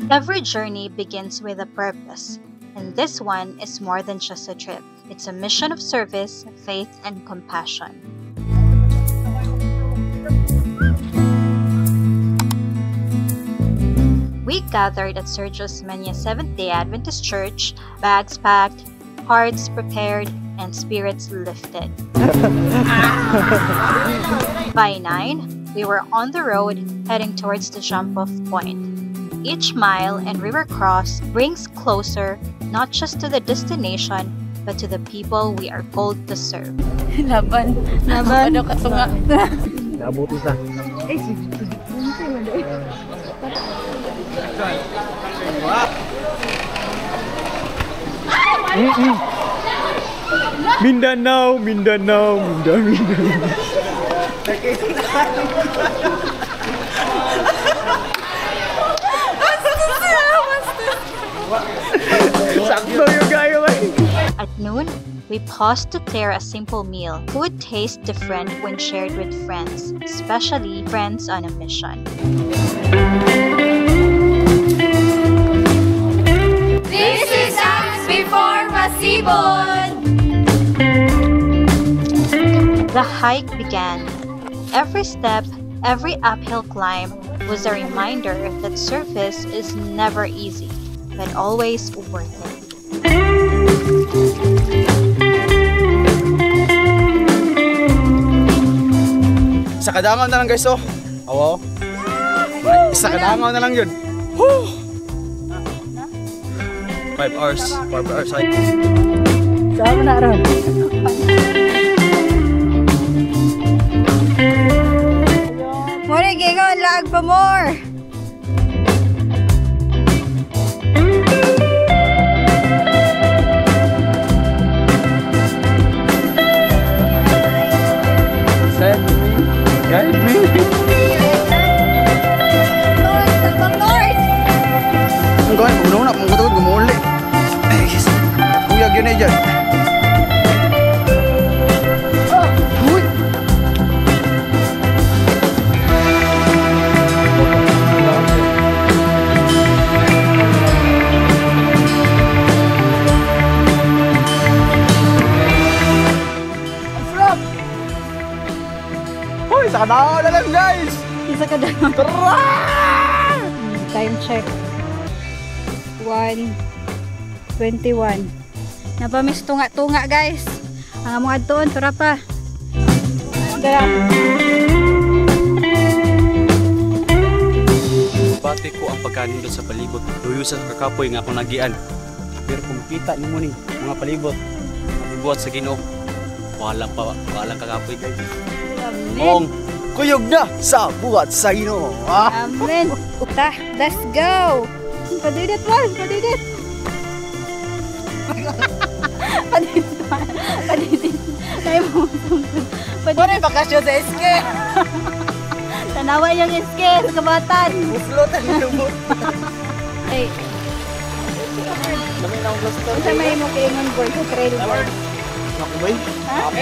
Every journey begins with a purpose, and this one is more than just a trip. It's a mission of service, faith, and compassion. We gathered at Sergio Osmeña Seventh-day Adventist Church, bags packed, hearts prepared, and spirits lifted. By 9, we were on the road heading towards the jump-off point. Each mile and river cross brings closer not just to the destination, but to the people we are called to serve. Laban. Ano kasunga? Nabuti sa. Mindanao, Mindanao, Mindanao. At noon, we paused to clear a simple meal. Food tastes different when shared with friends, especially friends on a mission. This is us before Masibon! The hike began. Every step, every uphill climb was a reminder that service is never easy, but always worth it. Sa kadangaw na lang guys, oh. Oo. Sa kadangaw na lang yun. 5 hours. 5 hours hike. Saan mo na ron? Muna gingon, lag pa more! Guide me. North! Tapang north! Ang gawin, una-una, pangkutagod, gumuli. Ay, yes. Kuyag yun eh dyan. Uy! Uy, sa kadangaw na lang guys! Isa ka daw. Tara! Time check. 1:21. Napamiss tunga-tunga guys. Ang mga doon, tura pa. Tara. Bati ko ang pagkanin doon sa palibot. Duyusan sa kakapoy nga akong nagian. Pero kung kita niyo mo ni mga palibot, nabubuhat sa Ginoo. Walang kakapoy guys. Amen. Kuyog na sa buhat sa Ginoo. Amen. Ta, let's go. Padidit man, padidit. Padidit man, padidit. Tayo mo. Padidit. Bakasyon sa SK. Tanawa yung iskir, kabatan. Buslot ang lumot. Ay. Dami na ang gusto. Sa may mo kaingon board sa trail board. Naku ba yun? Ha?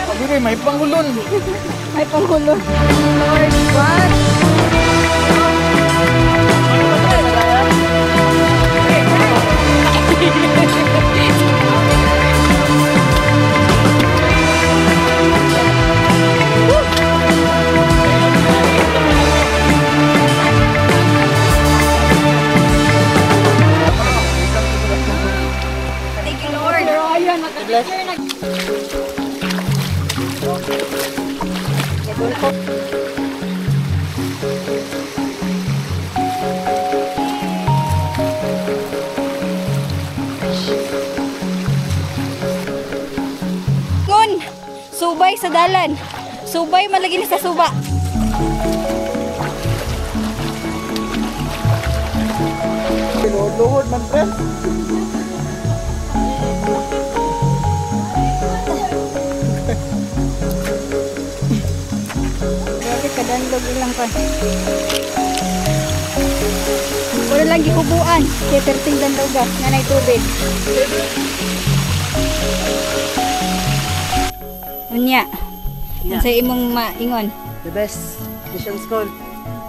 Sabi rin, may pangulon. May panghulo. Lord God. Thank you, Lord. Ayan, magka-picture na. Ngon, subay sa dalan. Subay malagi ni sa suba. Luhod man, friend. Grabe kadandog ilang pa. Wala lang gikubuan. Kaya perting dandogas nga na tubig. Unya. Ang sa imong maingon. The best mission school.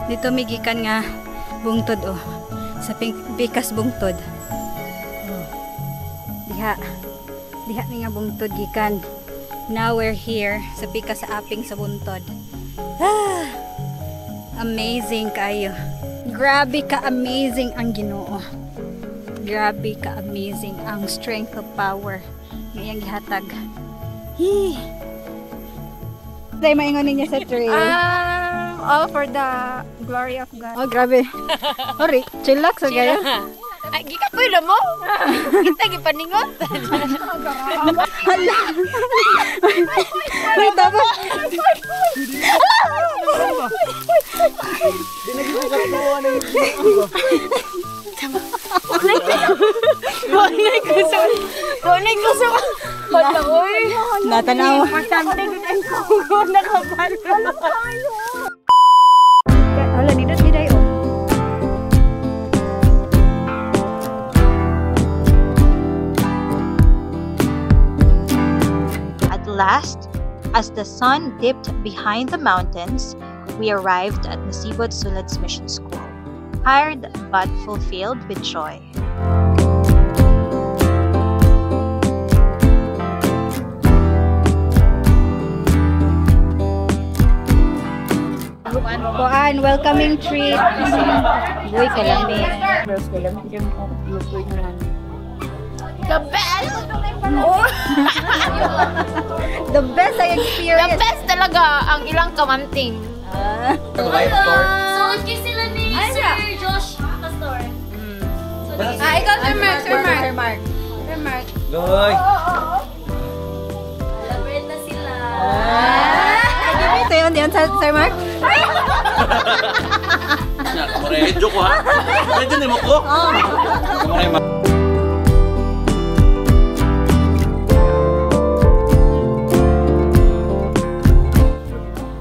Dito migikan nga bungtod oh. Sa pikas bungtod. Oh. Diha mi nga bungtod gikan. Now we're here sa pikas sa aping sa buntod. Ah, amazing kayo. Grabe ka amazing ang Ginoo. Grabe ka amazing ang strength of power ngayang gihatag. Dahil maingon niya sa tree. All for the glory of God. Oh, grabe. Ori, chillax sa gaya. Ay, gikat po yun mo? Kita gipaningot. Hala. Wait, tapos. Kunay ko sa... Hala, oy. Natanaw. Hala, nindot ni Dayo. At last, as the sun dipped behind the mountains, we arrived at Nasibod Sulad's Mission School, tired but fulfilled with joy. Kuan, welcoming treat. Uy, kalami. The best! Oh. The best I The experienced. best talaga ang ilang kamanting. Sunod kayo sila ni Sir Josh Pastor. Ikaw, Sir Mark. Sir Mark. Goy! Celebrate na sila. Ito yun, Sir Mark? Medyo ko ha? Medyo ni mo ko?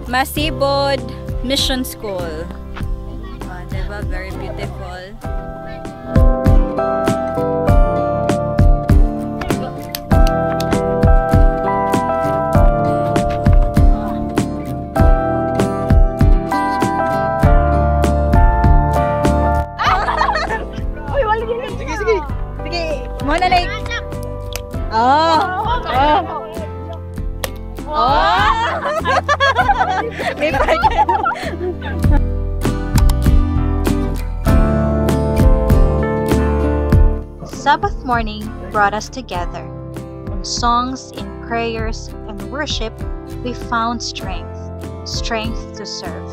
Masibod Mission School. Oh, diba? Very beautiful. Sige, sige! Sige, muna na Oh! Oh! Oh! May Sabbath morning brought us together. In songs, in prayers, and worship, we found strength to serve.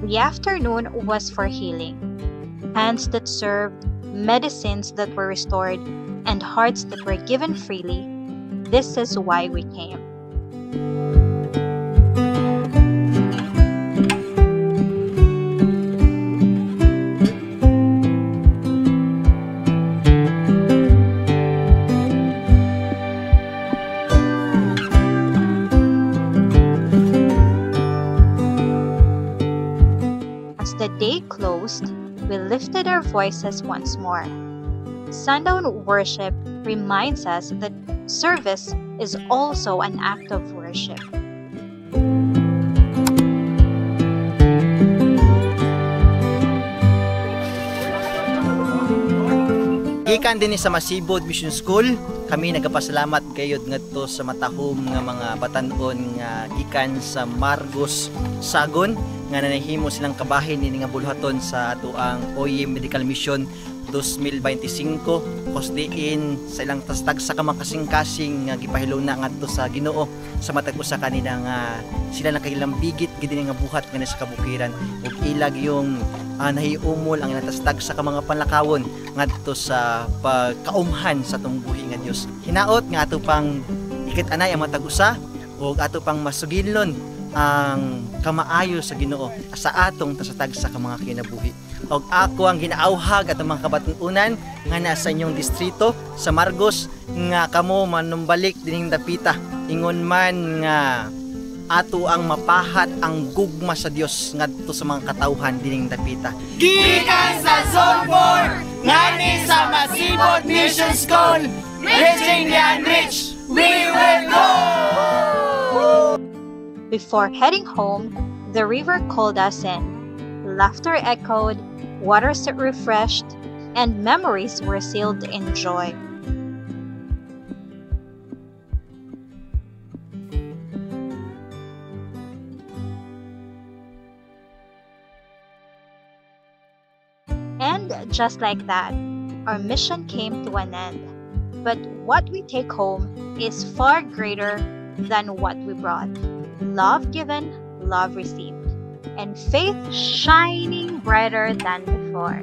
The afternoon was for healing. Hands that served, medicines that were restored, and hearts that were given freely. This is why we came. As the day closed, we lifted our voices once more. Sundown worship reminds us that service is also an act of worship. Gikan din sa Masibod Mission School, kami nagapasalamat gayud ngadto sa matahom nga mga batan-on nga gikan sa Margos Sagon nga nanahimo silang kabahin ini nga bulhaton sa ato ang OY Medical Mission 2025 kusdiin sa ilang tastag sa kamakasing-kasing nga gipahiluna ngadto sa Ginoo sa matag usa kanina nga sila nakahilambigit gid nga buhat nga sa kabukiran ug ilag yung nahiumol ang natastag sa mga panlakawon ngadto sa pagkaumhan sa atong buhi nga Dios. Hinaot nga ato pang ikit-anay ang matag usa ug ato pang masugilon ang kamaayo sa Ginoo sa atong tasatag sa mga kinabuhi. Og ako ang ginaawhag at mga kabatununan nga nasa inyong distrito sa Margos nga kamo manumbalik dining dapita ingon man nga ato ang mapahat ang gugma sa Dios ngadto sa mga katawhan dining dapita. Gikan sa Zone 4, ngani sa Masibot Mission School, reaching the unreached, we will go! Before heading home, the river called us in. Laughter echoed, waters refreshed, and memories were sealed in joy. And just like that, our mission came to an end. But what we take home is far greater than what we brought. Love given, love received, and faith shining brighter than before.